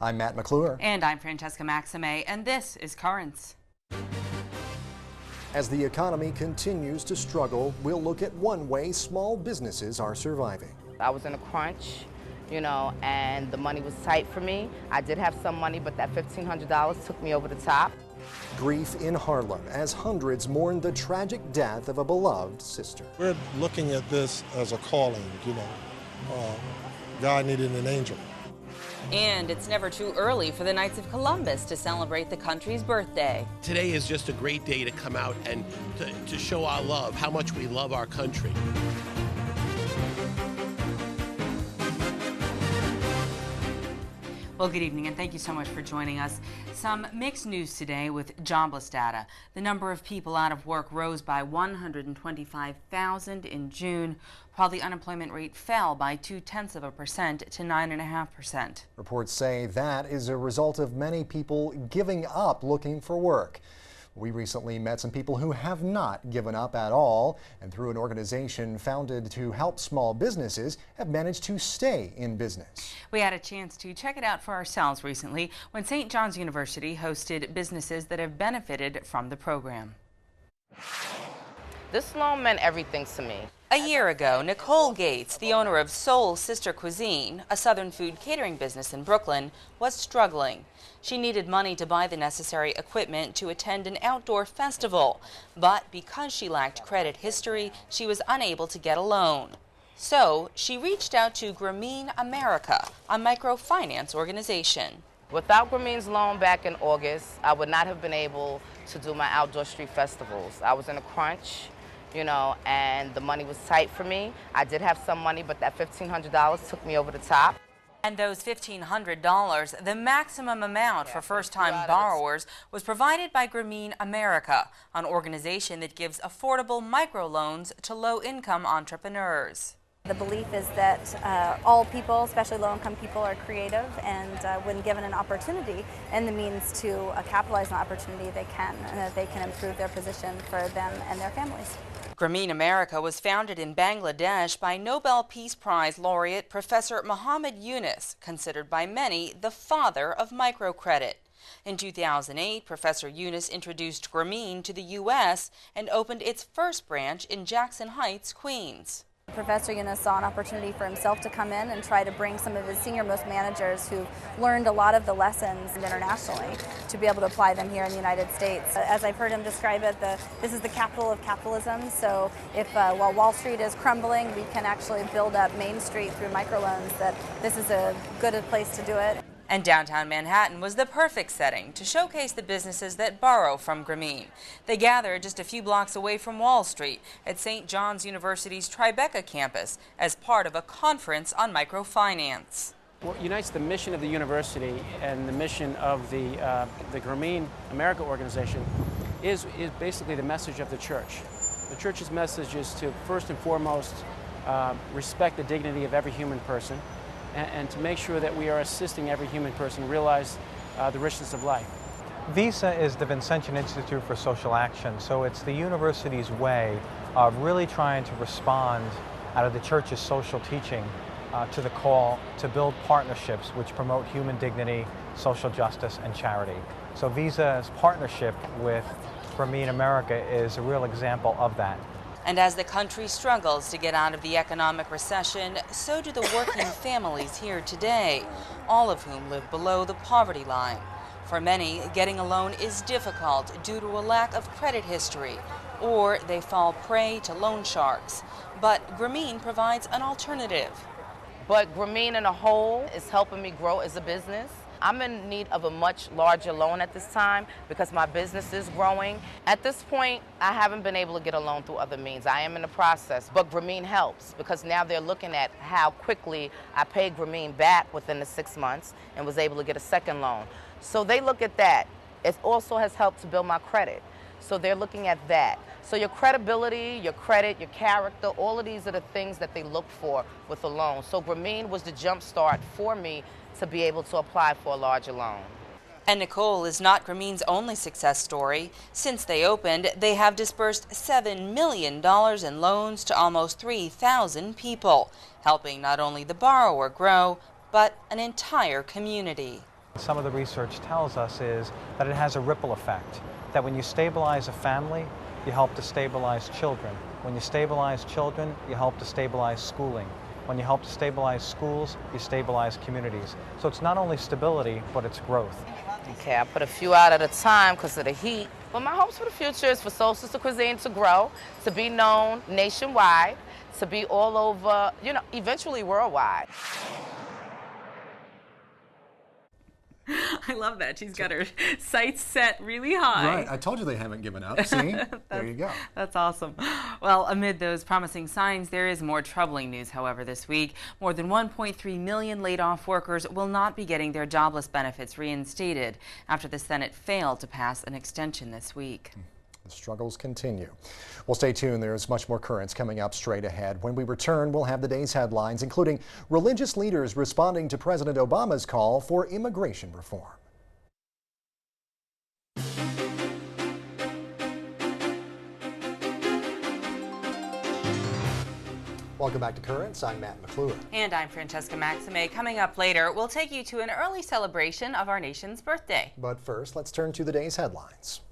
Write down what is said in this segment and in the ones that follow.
I'm Matt McClure. And I'm Francesca Maxime, and this is Currents. As the economy continues to struggle, we'll look at one way small businesses are surviving. I was in a crunch, and the money was tight for me. I did have some money, but that $1,500 took me over the top. Grief in Harlem as hundreds mourn the tragic death of a beloved sister. We're looking at this as a calling, God needed an angel. And it's never too early for the Knights of Columbus to celebrate the country's birthday. Today is just a great day to come out and to show our love, how much we love our country. Well, good evening, and thank you so much for joining us. Some mixed news today with jobless data. The number of people out of work rose by 125,000 in June, while the unemployment rate fell by 0.2% to 9.5%. Reports say that is a result of many people giving up looking for work. We recently met some people who have not given up at all, and through an organization founded to help small businesses, have managed to stay in business. We had a chance to check it out for ourselves recently when St. John's University hosted businesses that have benefited from the program. This loan meant everything to me. A year ago, Nicole Gates, the owner of Soul Sister Cuisine, a southern food catering business in Brooklyn, was struggling. She needed money to buy the necessary equipment to attend an outdoor festival, but because she lacked credit history, she was unable to get a loan. So she reached out to Mourn America, a microfinance organization. Without Grameen's loan back in August, I would not have been able to do my outdoor street festivals. I was in a crunch, and the money was tight for me. I did have some money, but that $1,500 took me over the top. And those $1,500, the maximum amount for first-time borrowers, was provided by Mourn America, an organization that gives affordable microloans to low-income entrepreneurs. The belief is that all people, especially low-income people, are creative, and when given an opportunity and the means to capitalize on the opportunity, they can, and that they can improve their position for them and their families. Mourn America was founded in Bangladesh by Nobel Peace Prize laureate Professor Muhammad Yunus, considered by many the father of microcredit. In 2008, Professor Yunus introduced Mourn to the U.S. and opened its first branch in Jackson Heights, Queens. Professor Yunus saw an opportunity for himself to come in and try to bring some of his senior-most managers who've learned a lot of the lessons internationally to be able to apply them here in the United States. As I've heard him describe it, this is the capital of capitalism, so if while Wall Street is crumbling, we can actually build up Main Street through microloans, that this is a good place to do it. And downtown Manhattan was the perfect setting to showcase the businesses that borrow from Mourn. They gathered just a few blocks away from Wall Street at St. John's University's Tribeca campus as part of a conference on microfinance. What unites the mission of the university and the mission of the Mourn America organization is basically the message of the church. The church's message is to first and foremost respect the dignity of every human person, and to make sure that we are assisting every human person realize the richness of life. VISA is the Vincentian Institute for Social Action, so it's the university's way of really trying to respond out of the church's social teaching to the call to build partnerships which promote human dignity, social justice, and charity. So VISA's partnership with Mourn America is a real example of that. And as the country struggles to get out of the economic recession, so do the working families here today, all of whom live below the poverty line. For many, getting a loan is difficult due to a lack of credit history, or they fall prey to loan sharks. But Mourn provides an alternative. But Mourn in a whole is helping me grow as a business. I'm in need of a much larger loan at this time because my business is growing. At this point, I haven't been able to get a loan through other means. I am in the process, but Mourn helps because now they're looking at how quickly I paid Mourn back within the 6 months and was able to get a second loan. So they look at that. It also has helped to build my credit. So they're looking at that. So your credibility, your credit, your character, all of these are the things that they look for with a loan. So Mourn was the jump start for me to be able to apply for a larger loan. And Nicole is not Mourn's only success story. Since they opened, they have disbursed $7 million in loans to almost 3,000 people, helping not only the borrower grow, but an entire community. Some of the research tells us is that it has a ripple effect, that when you stabilize a family, you help to stabilize children. When you stabilize children, you help to stabilize schooling. When you help to stabilize schools, you stabilize communities. So it's not only stability, but it's growth. Okay, I put a few out at a time because of the heat. But my hopes for the future is for Soul Sister Cuisine to grow, to be known nationwide, to be all over, eventually worldwide. I love that. She's got her sights set really high. Right. I told you they haven't given up. See? There you go. That's awesome. Well, amid those promising signs, there is more troubling news, however, this week. More than 1.3 million laid-off workers will not be getting their jobless benefits reinstated after the Senate failed to pass an extension this week. The struggles continue. Well, stay tuned. There's much more currents coming up straight ahead. When we return, we'll have the day's headlines, including religious leaders responding to President Obama's call for immigration reform. Welcome back to Currents. I'm Matt McClure. And I'm Francesca Maxime. Coming up later, we'll take you to an early celebration of our nation's birthday. But first, let's turn to the day's headlines.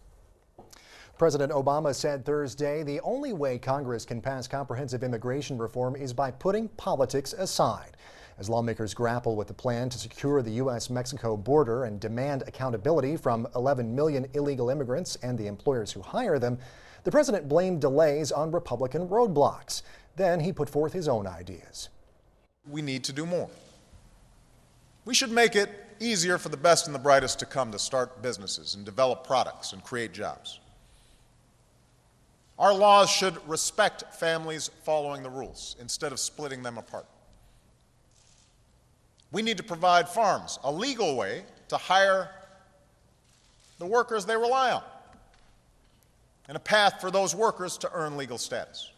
President Obama said Thursday the only way Congress can pass comprehensive immigration reform is by putting politics aside. As lawmakers grapple with the plan to secure the U.S.-Mexico border and demand accountability from 11 million illegal immigrants and the employers who hire them, the president blamed delays on Republican roadblocks. Then he put forth his own ideas. We need to do more. We should make it easier for the best and the brightest to come to start businesses and develop products and create jobs. Our laws should respect families following the rules instead of splitting them apart. We need to provide farms a legal way to hire the workers they rely on and a path for those workers to earn legal status.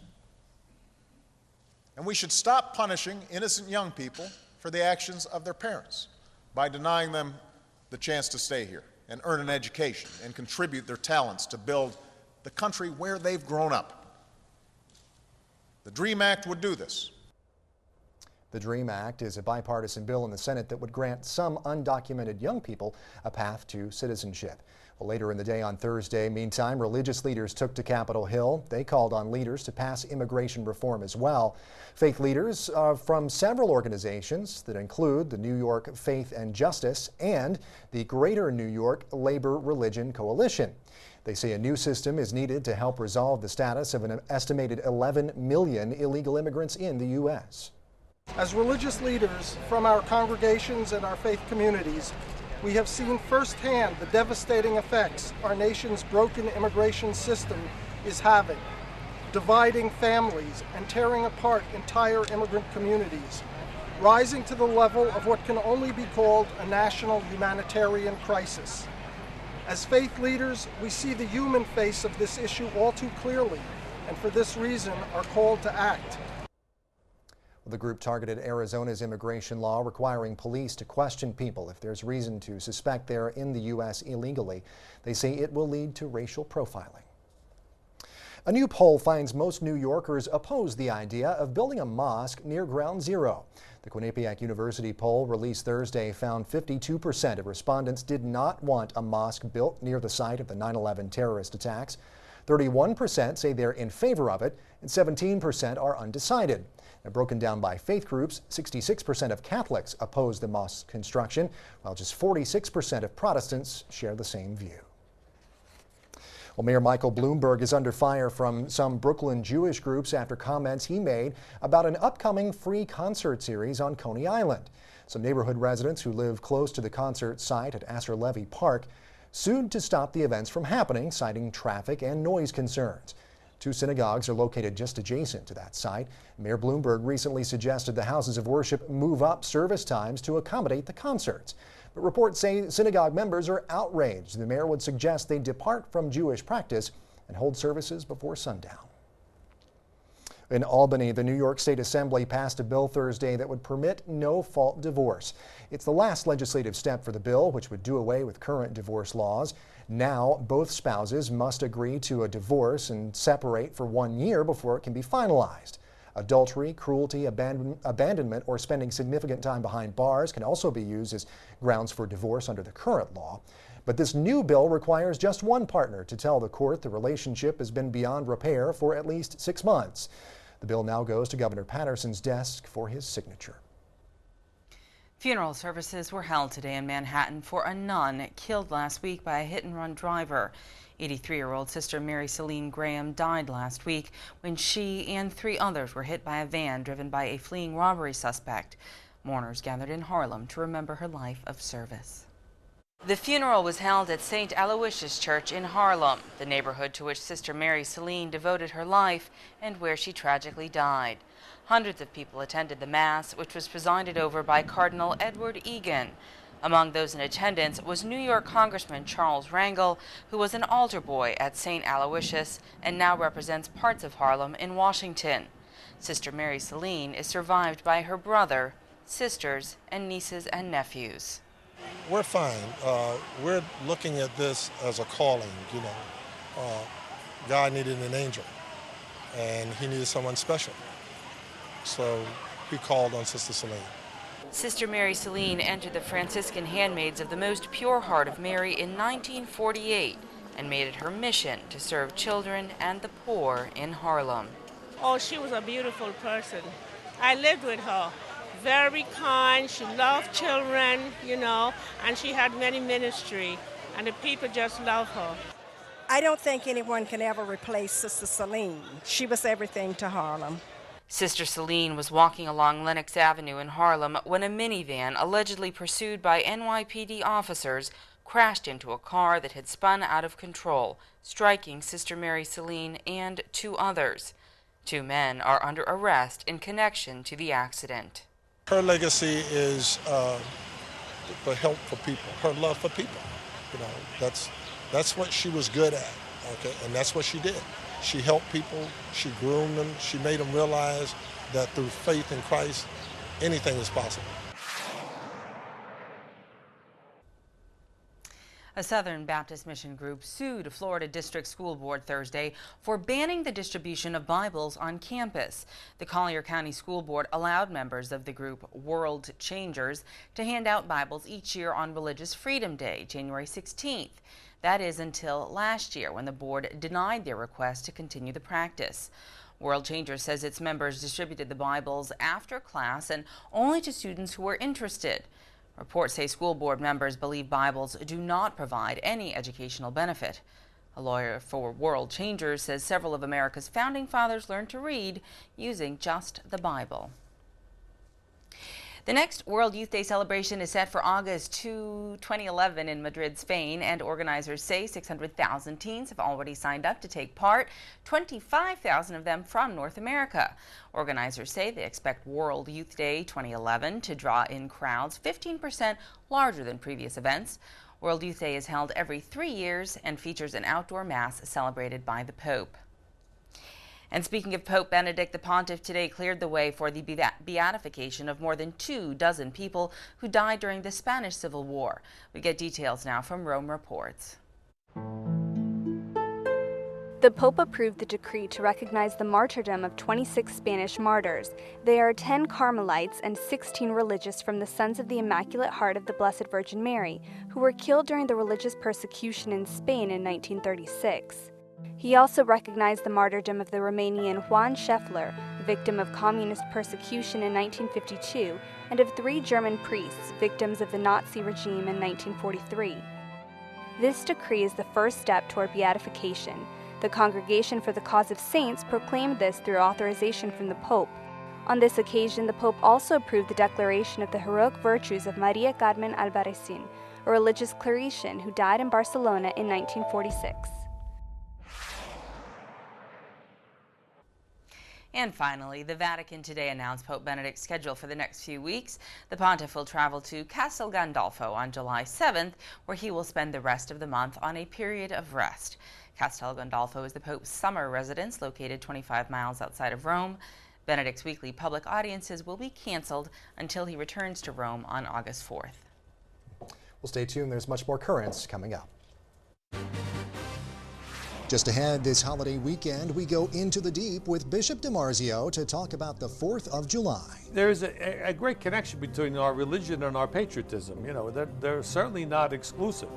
And we should stop punishing innocent young people for the actions of their parents by denying them the chance to stay here and earn an education and contribute their talents to build the country where they've grown up. The DREAM Act would do this. The DREAM Act is a bipartisan bill in the Senate that would grant some undocumented young people a path to citizenship. Well, later in the day on Thursday, meantime, religious leaders took to Capitol Hill. They called on leaders to pass immigration reform as well. Faith leaders from several organizations that include the New York Faith and Justice and the Greater New York Labor Religion Coalition. They say a new system is needed to help resolve the status of an estimated 11 million illegal immigrants in the U.S. As religious leaders from our congregations and our faith communities, we have seen firsthand the devastating effects our nation's broken immigration system is having, dividing families and tearing apart entire immigrant communities, rising to the level of what can only be called a national humanitarian crisis. As faith leaders, we see the human face of this issue all too clearly, and for this reason are called to act. The group targeted Arizona's immigration law requiring police to question people if there's reason to suspect they're in the U.S. illegally. They say it will lead to racial profiling. A new poll finds most New Yorkers oppose the idea of building a mosque near Ground Zero. The Quinnipiac University poll released Thursday found 52% of respondents did not want a mosque built near the site of the 9/11 terrorist attacks. 31% say they're in favor of it, and 17% are undecided. Now, broken down by faith groups, 66% of Catholics oppose the mosque construction, while just 46% of Protestants share the same view. Well, Mayor Michael Bloomberg is under fire from some Brooklyn Jewish groups after comments he made about an upcoming free concert series on Coney Island. Some neighborhood residents who live close to the concert site at Astor Levy Park sued to stop the events from happening, citing traffic and noise concerns. Two synagogues are located just adjacent to that site. Mayor Bloomberg recently suggested the houses of worship move up service times to accommodate the concerts. But reports say synagogue members are outraged. The mayor would suggest they depart from Jewish practice and hold services before sundown. In Albany, the New York State Assembly passed a bill Thursday that would permit no-fault divorce. It's the last legislative step for the bill, which would do away with current divorce laws. Now, both spouses must agree to a divorce and separate for 1 year before it can be finalized. Adultery, cruelty, abandonment, or spending significant time behind bars can also be used as grounds for divorce under the current law. But this new bill requires just one partner to tell the court the relationship has been beyond repair for at least 6 months. The bill now goes to Governor Patterson's desk for his signature. Funeral services were held today in Manhattan for a nun killed last week by a hit-and-run driver. 83-year-old Sister Mary Celine Graham died last week when she and 3 others were hit by a van driven by a fleeing robbery suspect. Mourners gathered in Harlem to remember her life of service. The funeral was held at St. Aloysius Church in Harlem, the neighborhood to which Sister Mary Celine devoted her life and where she tragically died. Hundreds of people attended the Mass, which was presided over by Cardinal Edward Egan. Among those in attendance was New York Congressman Charles Rangel, who was an altar boy at St. Aloysius and now represents parts of Harlem in Washington. Sister Mary Celine is survived by her brother, sisters, and nieces and nephews. We're fine. We're looking at this as a calling, you know. God needed an angel, and he needed someone special. So he called on Sister Celine. Sister Mary Celine entered the Franciscan Handmaids of the Most Pure Heart of Mary in 1948 and made it her mission to serve children and the poor in Harlem. Oh, she was a beautiful person. I lived with her. Very kind, she loved children, you know, and she had many ministry, and the people just love her. I don't think anyone can ever replace Sister Celine. She was everything to Harlem. Sister Celine was walking along Lenox Avenue in Harlem when a minivan, allegedly pursued by NYPD officers, crashed into a car that had spun out of control, striking Sister Mary Celine and 2 others. 2 men are under arrest in connection to the accident. Her legacy is the help for people, her love for people. You know, that's what she was good at, okay, and that's what she did. She helped people, she groomed them, she made them realize that through faith in Christ, anything is possible. A Southern Baptist mission group sued a Florida District School Board Thursday for banning the distribution of Bibles on campus. The Collier County School Board allowed members of the group World Changers to hand out Bibles each year on Religious Freedom Day, January 16th. That is until last year when the board denied their request to continue the practice. World Changers says its members distributed the Bibles after class and only to students who were interested. Reports say school board members believe Bibles do not provide any educational benefit. A lawyer for World Changers says several of America's founding fathers learned to read using just the Bible. The next World Youth Day celebration is set for August 2, 2011 in Madrid, Spain, and organizers say 600,000 teens have already signed up to take part, 25,000 of them from North America. Organizers say they expect World Youth Day 2011 to draw in crowds 15% larger than previous events. World Youth Day is held every 3 years and features an outdoor mass celebrated by the Pope. And speaking of Pope Benedict, the pontiff today cleared the way for the beatification of more than 24 people who died during the Spanish Civil War. We get details now from Rome Reports. The Pope approved the decree to recognize the martyrdom of 26 Spanish martyrs. They are 10 Carmelites and 16 religious from the Sons of the Immaculate Heart of the Blessed Virgin Mary, who were killed during the religious persecution in Spain in 1936. He also recognized the martyrdom of the Romanian Juan Scheffler, victim of communist persecution in 1952, and of 3 German priests, victims of the Nazi regime in 1943. This decree is the first step toward beatification. The Congregation for the Cause of Saints proclaimed this through authorization from the Pope. On this occasion, the Pope also approved the declaration of the heroic virtues of Maria Carmen Albarracin, a religious Claretian who died in Barcelona in 1946. And finally, the Vatican today announced Pope Benedict's schedule for the next few weeks. The pontiff will travel to Castel Gandolfo on July 7th, where he will spend the rest of the month on a period of rest. Castel Gandolfo is the Pope's summer residence, located 25 miles outside of Rome. Benedict's weekly public audiences will be canceled until he returns to Rome on August 4th. Well, stay tuned. There's much more currents coming up. Just ahead this holiday weekend, we go into the deep with Bishop DiMarzio to talk about the 4th of July. There's a great connection between our religion and our patriotism. You know, they're certainly not exclusive.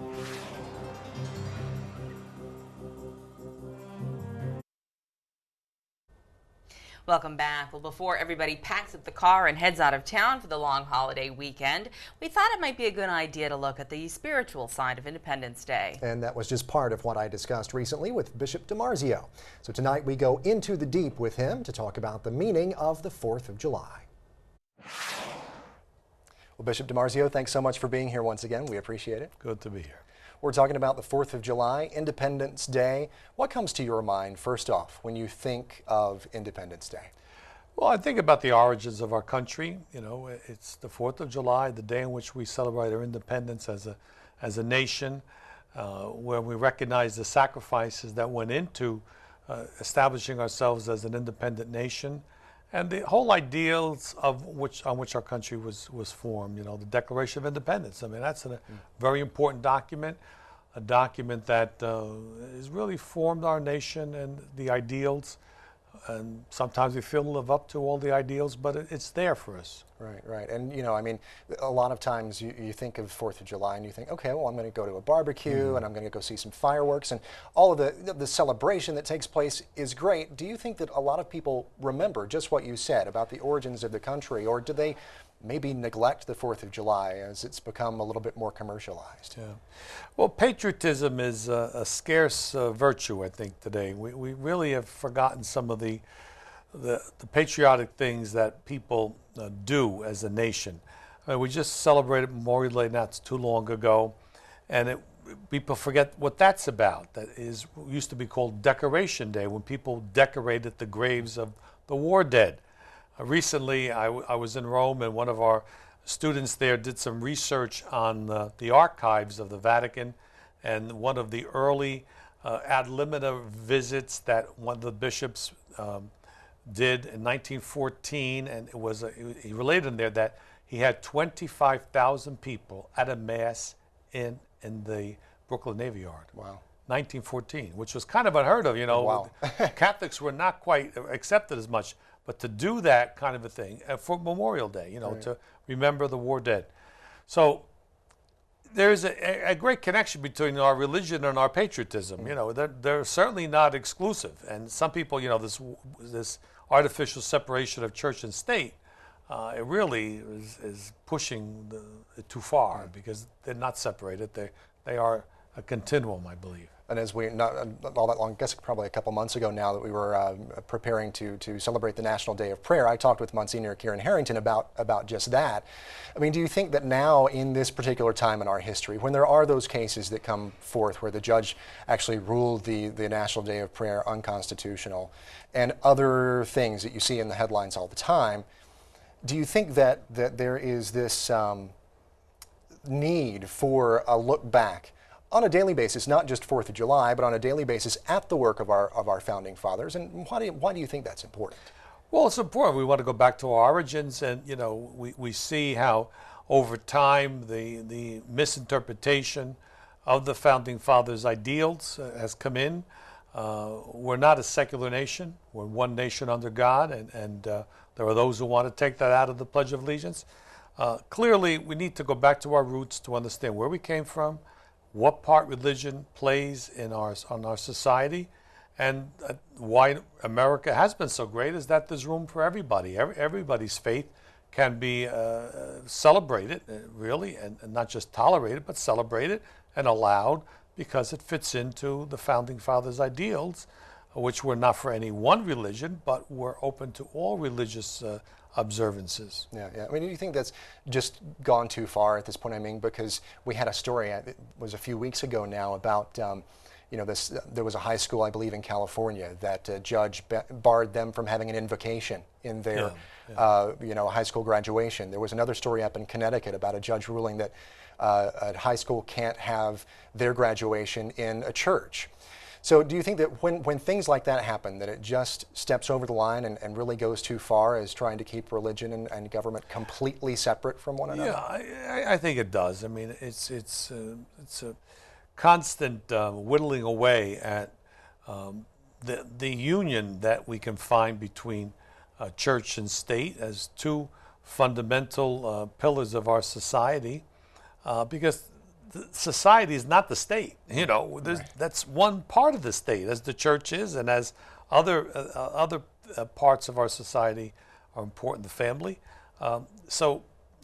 Welcome back. Well, before everybody packs up the car and heads out of town for the long holiday weekend, we thought it might be a good idea to look at the spiritual side of Independence Day. And that was just part of what I discussed recently with Bishop DiMarzio. So tonight we go into the deep with him to talk about the meaning of the 4th of July. Well, Bishop DiMarzio, thanks so much for being here once again. We appreciate it. Good to be here. We're talking about the 4th of July, Independence Day. What comes to your mind first off when you think of Independence Day? Well, I think about the origins of our country. You know, it's the 4th of July, the day in which we celebrate our independence as a nation, where we recognize the sacrifices that went into establishing ourselves as an independent nation, and the whole ideals on which our country was formed. You know, the Declaration of Independence. I mean, that's a very important document, a document that has really formed our nation and the ideals. And sometimes we fail to live up to all the ideals, but it's there for us. Right, right. And, you know, I mean, a lot of times you think of 4th of July and you think, okay, well, I'm going to go to a barbecue and I'm going to go see some fireworks, and all of the celebration that takes place is great. Do you think that a lot of people remember just what you said about the origins of the country, or do they maybe neglect the 4th of July as it's become a little bit more commercialized? Yeah. Well, patriotism is a scarce virtue, I think, today. We really have forgotten some of the patriotic things that people do as a nation. I mean, we just celebrated Memorial Day not too long ago, and people forget what that's about. That used to be called Decoration Day, when people decorated the graves of the war dead. Recently, I was in Rome, and one of our students there did some research on the archives of the Vatican, and one of the early ad limina visits that one of the bishops did in 1914, and he related in there that he had 25,000 people at a mass in the Brooklyn Navy Yard. Wow. 1914, which was kind of unheard of, you know. Wow. Catholics were not quite accepted as much. But to do that kind of a thing for Memorial Day, you know, right, to remember the war dead. So there's a great connection between our religion and our patriotism. You know, they're certainly not exclusive. And some people, you know, this artificial separation of church and state, it really is pushing it too far, because they're not separated. They are a continuum, I believe. And as we, not all that long, I guess probably a couple months ago now, that we were preparing to celebrate the National Day of Prayer, I talked with Monsignor Kieran Harrington about just that. I mean, do you think that now, in this particular time in our history, when there are those cases that come forth where the judge actually ruled the National Day of Prayer unconstitutional, and other things that you see in the headlines all the time, do you think that there is this need for a look back on a daily basis, not just 4th of July, but on a daily basis at the work of our founding fathers? And why do you think that's important? Well, it's important. We want to go back to our origins, and you know, we see how over time the misinterpretation of the founding fathers' ideals has come in. We're not a secular nation. We're one nation under God, and there are those who want to take that out of the Pledge of Allegiance. Clearly, we need to go back to our roots to understand where we came from, what part religion plays on our society, and why America has been so great is that there's room for everybody. Everybody's faith can be celebrated, really, and not just tolerated, but celebrated and allowed, because it fits into the founding fathers' ideals, which were not for any one religion, but were open to all religious observances. Yeah, yeah. I mean, do you think that's just gone too far at this point? I mean, because we had a story, it was a few weeks ago now, about you know, there was a high school, I believe, in California that a judge barred them from having an invocation in their you know, high school graduation. There was another story up in Connecticut about a judge ruling that a high school can't have their graduation in a church. So do you think that when things like that happen, that it just steps over the line and really goes too far as trying to keep religion and government completely separate from one another? Yeah, I think it does. I mean, it's a constant whittling away at the union that we can find between church and state as two fundamental pillars of our society, because society is not the state. You know, that's one part of the state, as the church is, and as other parts of our society are important. The family. So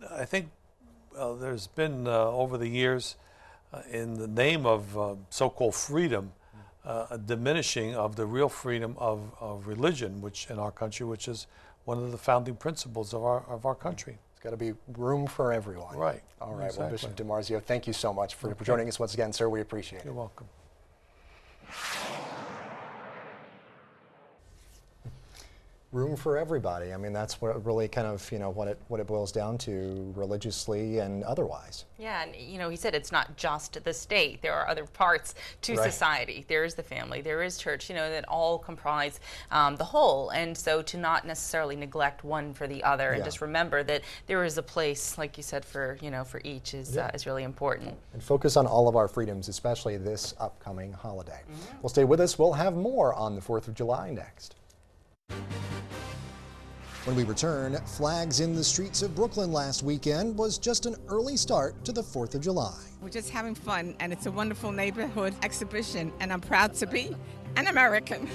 I think there's been over the years, in the name of so-called freedom, a diminishing of the real freedom of religion, which in our country, which is one of the founding principles of our country. It's got to be room for everyone. Right. All right. Exactly. Well, Bishop DiMarzio, thank you so much for joining us once again, sir. We appreciate it. You're welcome. Room for everybody. I mean, that's what really kind of, you know, what it boils down to, religiously and otherwise. Yeah, and you know, he said it's not just the state. There are other parts to society. There is the family, there is church, you know, that all comprise the whole. And so to not necessarily neglect one for the other, and just remember that there is a place, like you said, for, you know, for each is really important. And focus on all of our freedoms, especially this upcoming holiday. Well, stay with us. We'll have more on the 4th of July next. When we return, flags in the streets of Brooklyn last weekend was just an early start to the 4th of July. We're just having fun, and it's a wonderful neighborhood exhibition, and I'm proud to be an American.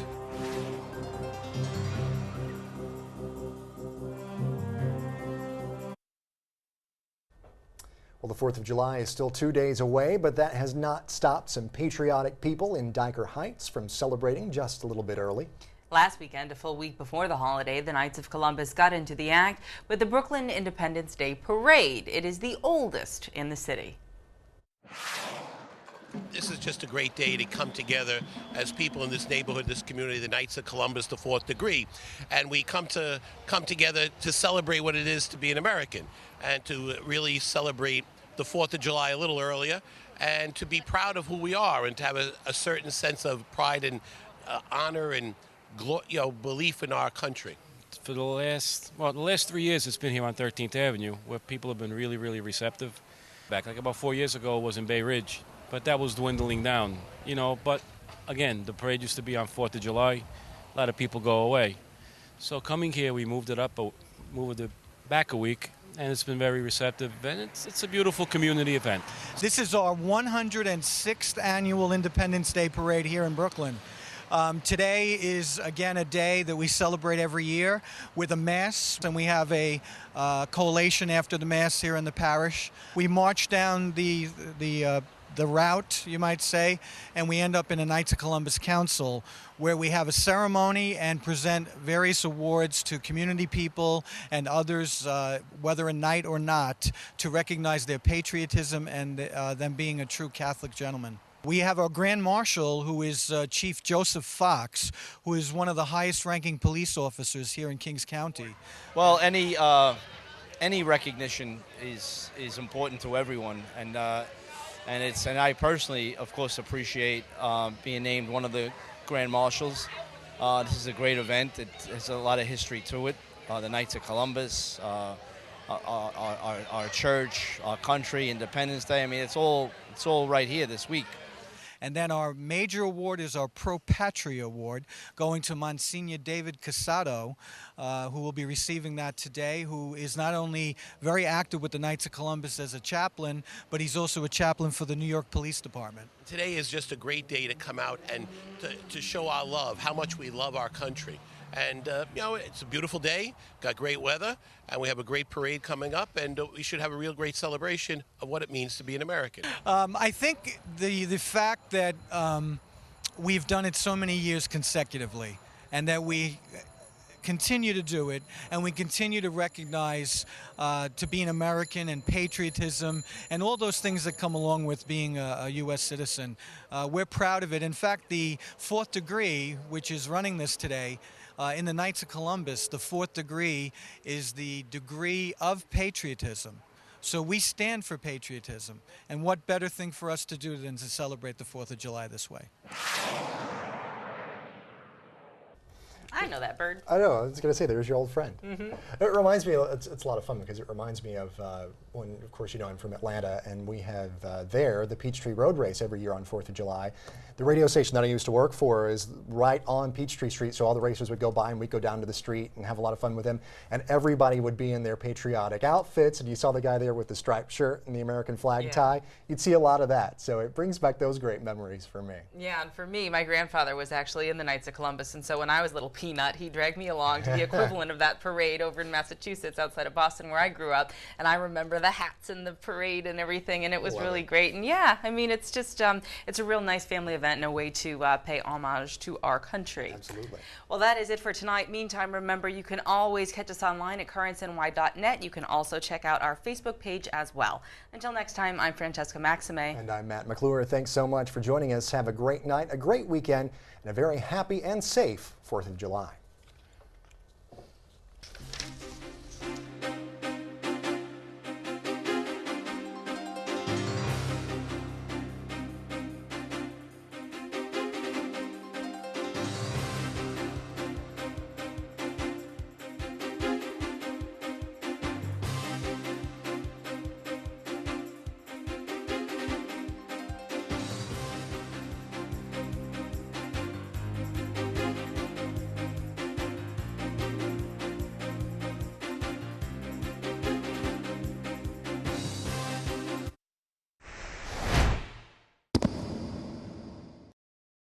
Well, the 4th of July is still 2 days away, but that has not stopped some patriotic people in Dyker Heights from celebrating just a little bit early. Last weekend, a full week before the holiday, the Knights of Columbus got into the act with the Brooklyn Independence Day Parade. It is the oldest in the city. This is just a great day to come together as people in this neighborhood, this community, the Knights of Columbus, the Fourth Degree, and we come together to celebrate what it is to be an American, and to really celebrate the 4th of July a little earlier, and to be proud of who we are, and to have a certain sense of pride and honor and belief in our country. For the last 3 years, it's been here on 13th Avenue, where people have been really, really receptive. Back like about 4 years ago, it was in Bay Ridge, but that was dwindling down, you know. But again, the parade used to be on 4th of July. A lot of people go away. So coming here, we moved it back a week, and it's been very receptive, and it's a beautiful community event. This is our 106th annual Independence Day Parade here in Brooklyn. Today is, again, a day that we celebrate every year with a mass, and we have a collation after the mass here in the parish. We march down the route, you might say, and we end up in a Knights of Columbus Council, where we have a ceremony and present various awards to community people and others, whether a knight or not, to recognize their patriotism and them being a true Catholic gentleman. We have our Grand Marshal, who is Chief Joseph Fox, who is one of the highest-ranking police officers here in Kings County. Well, any recognition is important to everyone, and I personally, of course, appreciate being named one of the Grand Marshals. This is a great event. It has a lot of history to it. The Knights of Columbus, our church, our country, Independence Day. I mean, it's all right here this week. And then our major award is our Pro Patria Award, going to Monsignor David Casado, who will be receiving that today, who is not only very active with the Knights of Columbus as a chaplain, but he's also a chaplain for the New York Police Department. Today is just a great day to come out and to show our love, how much we love our country. And, it's a beautiful day, got great weather, and we have a great parade coming up, and we should have a real great celebration of what it means to be an American. I think the fact that we've done it so many years consecutively, and that we continue to do it, and we continue to recognize to be an American and patriotism and all those things that come along with being a U.S. citizen. We're proud of it. In fact, the Fourth Degree, which is running this today, in the Knights of Columbus, the Fourth Degree is the degree of patriotism. So we stand for patriotism. And what better thing for us to do than to celebrate the 4th of July this way? I know that bird. I know. I was going to say, there's your old friend. Mm-hmm. It reminds me, it's a lot of fun because it reminds me of when, of course, you know, I'm from Atlanta, and we have there the Peachtree Road Race every year on 4th of July. The radio station that I used to work for is right on Peachtree Street, so all the racers would go by and we'd go down to the street and have a lot of fun with them. And everybody would be in their patriotic outfits, and you saw the guy there with the striped shirt and the American flag tie. You'd see a lot of that, so it brings back those great memories for me. Yeah, and for me, my grandfather was actually in the Knights of Columbus, and so when I was a little peanut, he dragged me along to the equivalent of that parade over in Massachusetts outside of Boston where I grew up, and I remember the hats and the parade and everything, and it was really great. And yeah, I mean, it's just, it's a real nice family event and a way to pay homage to our country. Absolutely. Well, that is it for tonight. Meantime, remember, you can always catch us online at currentsny.net. You can also check out our Facebook page as well. Until next time, I'm Francesca Maxime. And I'm Matt McClure. Thanks so much for joining us. Have a great night, a great weekend, and a very happy and safe 4th of July.